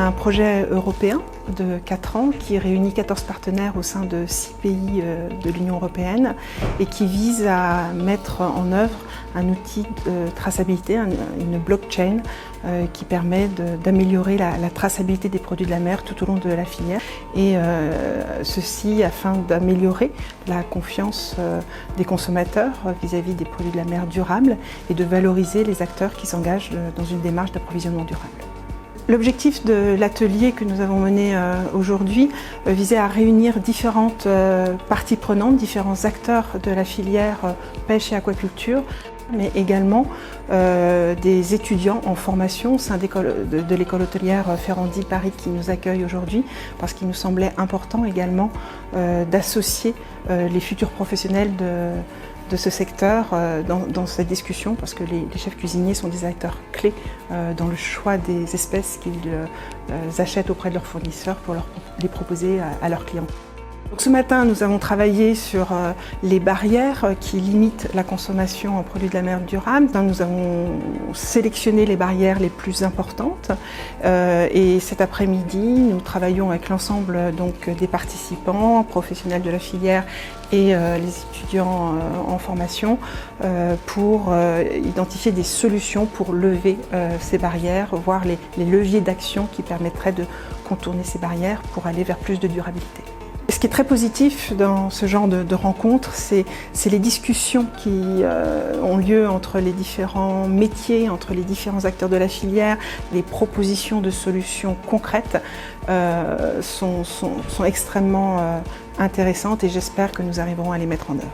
un projet européen de 4 ans qui réunit 14 partenaires au sein de 6 pays de l'Union européenne et qui vise à mettre en œuvre un outil de traçabilité, une blockchain qui permet d'améliorer la traçabilité des produits de la mer tout au long de la filière et ceci afin d'améliorer la confiance des consommateurs vis-à-vis des produits de la mer durables et de valoriser les acteurs qui s'engagent dans une démarche d'approvisionnement durable. L'objectif de l'atelier que nous avons mené aujourd'hui visait à réunir différentes parties prenantes, différents acteurs de la filière pêche et aquaculture, mais également des étudiants en formation au sein de l'école hôtelière Ferrandi Paris qui nous accueille aujourd'hui, parce qu'il nous semblait important également d'associer les futurs professionnels de ce secteur dans cette discussion, parce que les chefs cuisiniers sont des acteurs clés dans le choix des espèces qu'ils achètent auprès de leurs fournisseurs pour les proposer à leurs clients. Donc ce matin, nous avons travaillé sur les barrières qui limitent la consommation en produits de la mer durables. Nous avons sélectionné les barrières les plus importantes et cet après-midi, nous travaillons avec l'ensemble des participants, professionnels de la filière et les étudiants en formation pour identifier des solutions pour lever ces barrières, voir les leviers d'action qui permettraient de contourner ces barrières pour aller vers plus de durabilité. Ce qui est très positif dans ce genre de rencontres, c'est les discussions qui ont lieu entre les différents métiers, entre les différents acteurs de la filière. Les propositions de solutions concrètes sont extrêmement intéressantes et j'espère que nous arriverons à les mettre en œuvre.